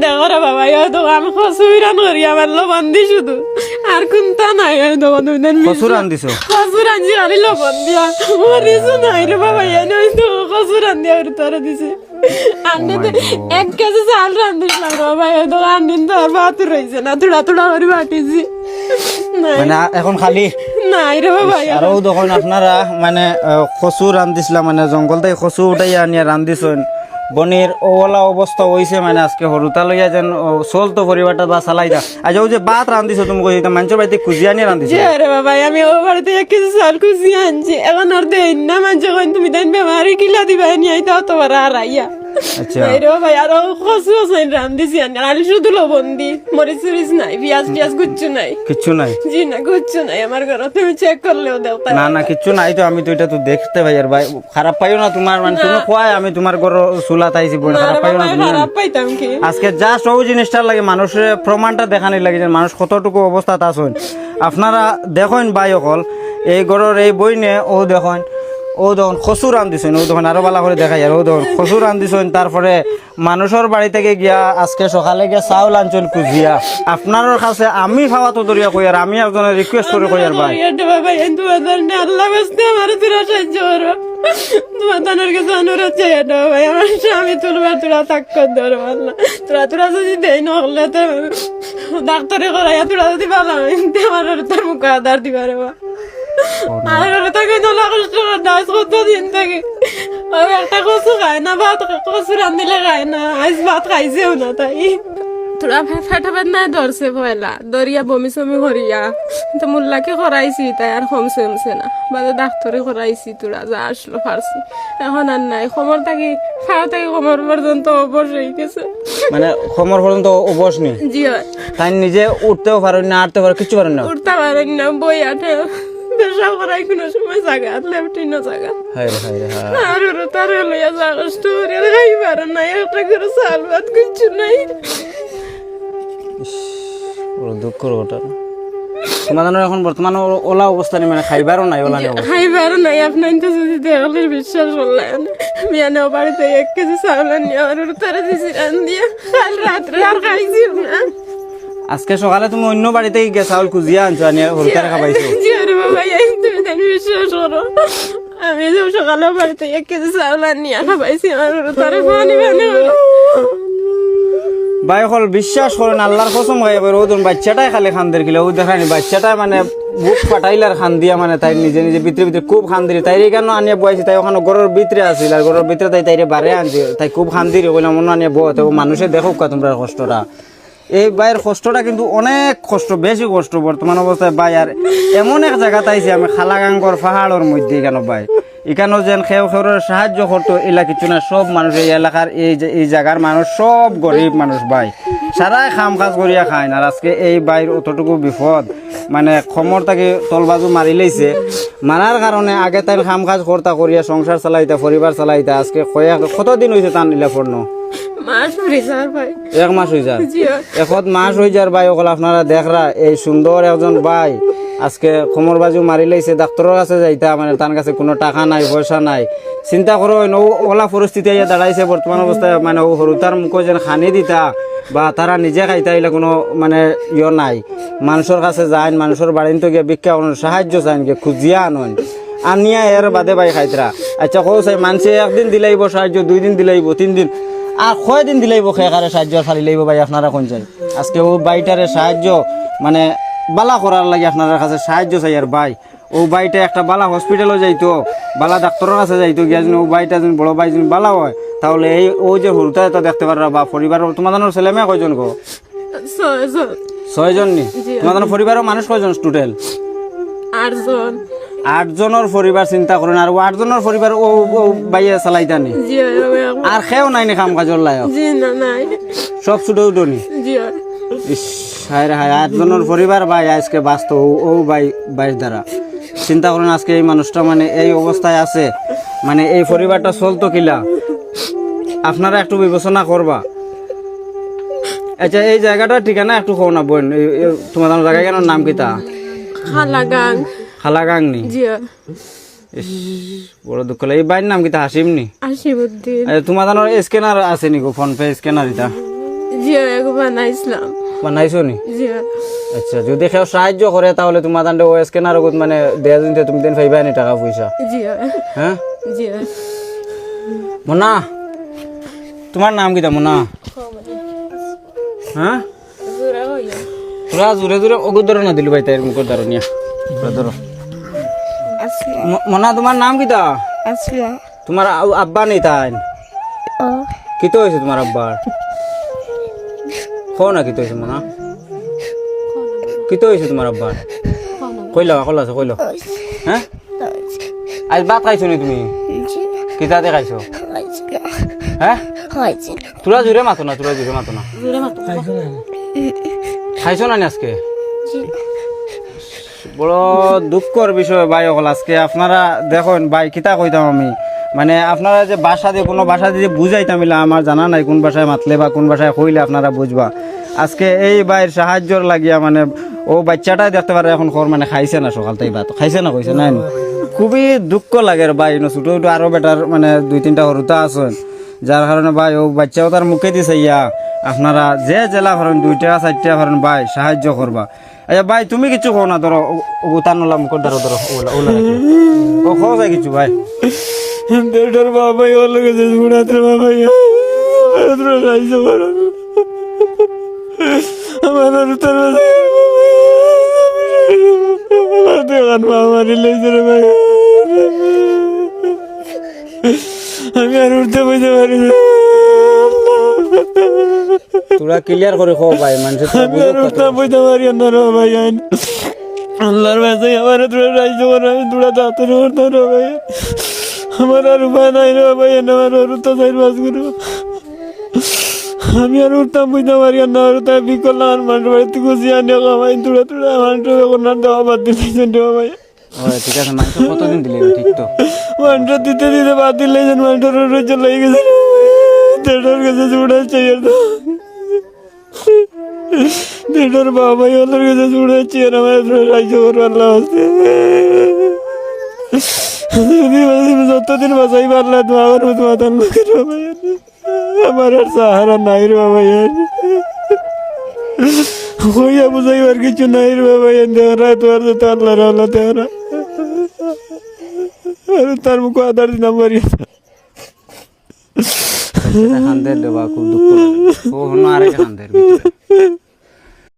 দেখো রে বাবা এই দোকান খসুরান করি আমার লবণ দি শুধু আর কোনটা নাই এই দোকান কসুর আন দিছো খসুরান জি খালি লবণ দিয়া মরিস নাই রে বাবা এই তো খসুরান দিয়া তোরে দিছে আন্নে তো 1 কেজি চাল রান্ধিলাম রে বাবা এই দোকান দিন তো আর ভাত রইছে না থোড়া থোড়া করে বাটিছি নাই মানে এখন খালি নাই রে বাবা আরো তখন আপনারা মানে কচু রান্ধিছিলাম মানে জঙ্গল থেকে কচু উঠাই আনিয়া রান্ধিছেন বনির ওলা অবস্থা হয়েছে মানে আজকে হরুতা লইয়া যেন চলতো পরিবারটা বা চালাইতা আজ যে ভাত রান্ধিছো তুমি কইতা মানুষের বাড়িতে খুঁজি আনিয়ে রান্ধিছো আরে বাবা আমি ও বাড়িতে 1 কেজি চাল খুঁজি আনছি এখন আর দেন না মানুষ যখন তুমি দেন বেমারি কিলা দিবা নিয়ে আইতা তো আর আইয়া আচ্ছা রে বাবা আর খসু আছে রান্ধিছি আর শুধু লবণ দি মরিচ মরিচ নাই পেঁয়াজ পেঁয়াজ গুচ্ছু নাই কিচ্ছু নাই জি না গুচ্ছু নাই আমার ঘরে তুমি চেক করলেও দেও তাই না না কিচ্ছু নাই তো আমি তো এটা তো দেখতে ভাই আর ভাই খারাপ পাইও না তোমার মানে তুমি কয় আমি তোমার ঘর চুলা তাইছি বড় খারাপ পাইও না তুমি খারাপ পাইতাম কি আজকে যা সব জিনিসটার লাগে মানুষের প্রমাণটা দেখানি লাগে যে মানুষ কতটুকু অবস্থাত আছেন আপনারা দেখেন ভাই অকল এই ঘরের এই বই নে ও দেখেন ও দেখুন খসু রান্ধিছেন ও দেখুন আরো ভালো করে দেখাই আর ও দেখুন খসু রান্ধিছেন তারপরে মানুষের বাড়ি থেকে গিয়া আজকে সকালে গিয়া চাউল আনছেন কুজিয়া আপনার কাছে আমি খাওয়া তো দরিয়া কই আর আমি একজনের রিকোয়েস্ট করে কই আর ভাই বাবা তোমার আল্লাহ বাস্তে আমার তোরা সাহায্য করো তোমার তানের কাছে অনুরোধ চাই ভাই আমার স্বামী তুলবার তোরা তাক কর ধরো আল্লাহ তোরা যদি দেয় নহলে তো ডাক্তারে করাইয়া তোরা যদি ভালো আমার তোর মুখে আধার দিবার বা আর তাকে তোলা কষ্ট দাস কতদিন থেকে একটা কচু খায় না ভাত কচু রান্ধিলে খায় না আজ ভাত খাইছেও না তাই তোরা ফেটা পেট নাই ধরছে পয়লা দরিয়া বমি সমি করিয়া তো মোল্লাকে করাইছি তাই আর কমছে কমছে না বাদে ডাক্তারে করাইছি তোরা যা আসলো পারছি এখন আর নাই খবর থাকি খাওয়া থাকি খবর পর্যন্ত অবশ হয়ে গেছে মানে খমর পর্যন্ত অবশ নেই জি হয় তাই নিজে উঠতেও পারেন না আটতে পারেন কিছু পারেন না উঠতে পারেন না বই আঠে পেশা করাই কোনো সময় জায়গা লেফটিনো জায়গা হায় রে হায় রে হায় আর তার লইয়া যা কষ্ট করে খাই পারে না একটা করে চাল ভাত কিছু নাই বড় দুঃখর ঘটনা তোমাদের এখন বর্তমানে ওলা অবস্থা নেই মানে খাইবারও নাই ওলা নেই খাইবার নাই আপনার তো যদি দেখলে বিশ্বাস করলেন মিয়ানে বাড়িতে 1 কেজি চাউল নিয়ে আর তারা দিছি রান দিয়ে কাল রাত্রে আর খাইছি না আজকে সকালে তুমি অন্য বাড়িতে গিয়ে চাউল খুঁজিয়া আনছো আনিয়ে হলুতারে খাবাইছো জি আরে বাবা তুমি তাই বিশ্বাস করো আমি যে সকালে বাড়িতে 1 কেজি চাউল নিয়ে খাবাইছি আর তারা পানি পানি ভাই হল বিশ্বাস করেন আল্লাহর কসম গাই এবার ওদের বাচ্চাটাই খালি খান্দের কিলো ও দেখানি বাচ্চাটাই মানে বুক ফাটাইলার খান দিয়া মানে তাই নিজে নিজে ভিতরে ভিতরে খুব খান্দিরি তাই কেন আনিয়ে বয়েছি তাই ওখানে ঘরের ভিতরে আসিল আর ঘরের ভিতরে তাই তাইরে বারে আনছি তাই খুব খান্দিরি বললাম মনে আনিয়ে বয় মানুষে দেখুক কা তোমরা কষ্টটা এই বাইয়ের কষ্টটা কিন্তু অনেক কষ্ট বেশি কষ্ট বর্তমান অবস্থায় ভাই আর এমন এক জায়গা তাইছি আমি খালাগাঙ্গর পাহাড়ের মধ্যে কেন ভাই এখানেও যেন খেয়ে খেয়ে সাহায্য করতো এলা কিছু না সব মানুষ এই এলাকার এই জায়গার মানুষ সব গরিব মানুষ ভাই সারাই খাম কাজ করিয়া খায় না আর আজকে এই বাইর অতটুকু বিপদ মানে খমর তাকে তলবাজু মারি লাইছে মারার কারণে আগে তাই খাম কাজ করতা করিয়া সংসার চালাইতা পরিবার চালাইতা আজকে কতদিন হয়েছে তার নিলে পড়নো মাস হয়ে যাওয়ার ভাই 1 মাস হয়ে যায় এখন মাস হয়ে যার ভাই ওগুলো আপনারা দেখরা এই সুন্দর একজন ভাই আজকে খমর বাজু মারি লাইছে ডাক্তারের কাছে যাইতা মানে তার কাছে কোনো টাকা নাই পয়সা নাই চিন্তা করো ওলা পরিস্থিতি দাঁড়াইছে বর্তমান অবস্থায় মানে ও হরুতার মুখে যেন খানি দিতা বা তারা নিজে খাইতা এগুলো কোনো মানে নাই মানুষের কাছে যায় মানুষের বাড়িতে গিয়ে ভিক্ষা সাহায্য চাইন গিয়ে খুঁজিয়া আনন আনিয়া এর বাদে ভাই খাইতরা আচ্ছা কৌ চাই মানুষে 1 দিন দিলাইব সাহায্য 2 দিন দিলাইব 3 দিন আর কয়দিন দিলাইব খেয়ারে সাহায্য ফালি লাইব ভাই আপনারা কোন চাই আজকে ও বাইটারে সাহায্য মানে বালা করার লাগে আপনার কাছে সাহায্য চাই আর ভাই ও বাইটা একটা বালা হসপিটালও যাইতো বালা ডাক্তারের কাছে যাইতো গিয়া যেন ও বাইটা যেন বড় ভাই যেন বালা হয় তাহলে এই ও যে হরুতা এটা দেখতে পারবা বা পরিবারের তোমাদের ছেলে মেয়ে কয়জন গো 6 জন নি তোমাদের পরিবারের মানুষ কয়জন টোটাল 8 জন 8 জনের পরিবার চিন্তা করেন আর 8 জনের পরিবার ও বাইয়া চালাইতা নি আর খেও নাই নি কাম কাজর লায়ক জি না নাই সব ছুটো উঠোনি জি হায় রে হায় 8 জনের পরিবার ভাই আজকে বাস্তব ও বাইর দ্বারা চিন্তা করেন আজকে এই মানুষটা মানে এই অবস্থায় আছে মানে এই পরিবারটা চলতো কিলা আপনারা একটু বিবেচনা করবা আচ্ছা এই জায়গাটা ঠিকানা একটু কও না বোন তোমাদের জায়গা কেন নাম কিতা খালাগাং নি বড় দুঃখ লাগে এই বাইর নাম কিতা হাসিম নি হাসিবুদ্দিন তোমাদের স্ক্যানার আছে নি গো ফোন পে স্ক্যানার এটা জি এক বানাইছিলাম। বানাইছো নি? জি আচ্ছা, যদি কেউ সাহায্য করে তাহলে তোমার তান্ডে ওএস কেনার আগত মানে দেয়া দিন তুমি দেন পাইবা নি টাকা পয়সা? জি হ্যাঁ জি মোনা, তোমার নাম কিটা মোনা? হ্যাঁ তোরা জোরে জোরে অগুদ ধরো না দিলু ভাই তাই মুখর ধরো নিয়া ধরো। মোনা তোমার নাম কিটা? তোমার আব্বা নেই তাই? কি তো হয়েছে তোমার আব্বার? খো না কি তো হয়েছে মোনা? কি তো হয়েছে তোমার আব্বার? কইলা কল আছে কইল। হ্যাঁ আজ ভাত খাইছো নি তুমি? কিতাতে খাইছো? হ্যাঁ তোরা জোরে মাতো না, তোরা জোরে মাতো না। খাইছো না নি আজকে? বড় দুঃখর বিষয় ভাই অকল আজকে আপনারা দেখুন ভাই কিতা কইতাম আমি, মানে আপনারা যে ভাষা দিয়ে কোনো ভাষা দিয়ে বুঝাইতাম আমার জানা নাই কোন ভাষায় মাতলে বা কোন ভাষায় কইলে আপনারা বুঝবা। আজকে এই ভাইয়ের সাহায্যর লাগিয়া মানে ও বাচ্চাটাই দেখতে পারে এখন খর মানে খাইছে না সকাল তাই ভাত খাইছে না কইছে নাই। খুবই দুঃখ লাগে ভাই, ছোটো ছোটো আরও বেটার মানে 2-3টা হরুতা আছেন যার কারণে ভাই ও বাচ্চাও তার মুখে দিছে ইয়া আপনারা যে জেলা করেন 2টা-4টা করেন ভাই সাহায্য করবা। আচ্ছা ভাই তুমি কিছু কো না, ধরো উতার নলা মুখর ধরো ধরো ওলা ওলা ও খাও যায় কিছু ভাই। দেড়টার বাবাই ওর গেছে গুণাত্র বাবাই রাইছে বড় আমার উত্তর দেখান মামারি লেগেছে রে ভাই, আমি আর উঠতে বুঝতে পারি না। তোরা ক্লিয়ার করে খাও ভাই, মানুষের আমি আর উঠতে বুঝতে পারি না রে ভাই। আল্লাহর বাসে আমার তোরা রাইছে বড় আমি তোরা দাঁতের উঠতে রে ভাই, আমার আর উপায় নাই রে ভাই, আমার আর উঠতে চাই বাস করবো। আমি আর উঠতাম বুঝতে পারি না, আর তাই বিকল আমার মানুষ বাড়িতে খুশি আনিয়ে খাওয়াই তোরা তোরা মানুষ ওনার দেওয়া বাদ দিলেছেন রে ভাই। ঠিক আছে, মানুষ কতদিন দিলে ঠিক তো মানুষ দিতে দিতে বাদ দিলেছেন, মানুষের রোজ চলে গেছে দেড়টার কাছে চুড়াচ্ছে দেড়টার বাবাই ওদের কাছে চুড়াচ্ছি আর আমার রাজ্য আল্লাহ আছে। যতদিন বাসাই পারলা তো আমার মতো মাতান লোকের বাবা, আমার আর সাহারা নাই রে বাবা, হইয়া বুঝাইবার কিছু নাই রে বাবা। দেহরা তোমার তো আল্লাহ আল্লাহ দেহরা তার মুখ আদার দিলাম বাড়ি খান্দের দেবা খুব দুঃখ লাগে ও হনো আরেক খান্দের ভিতরে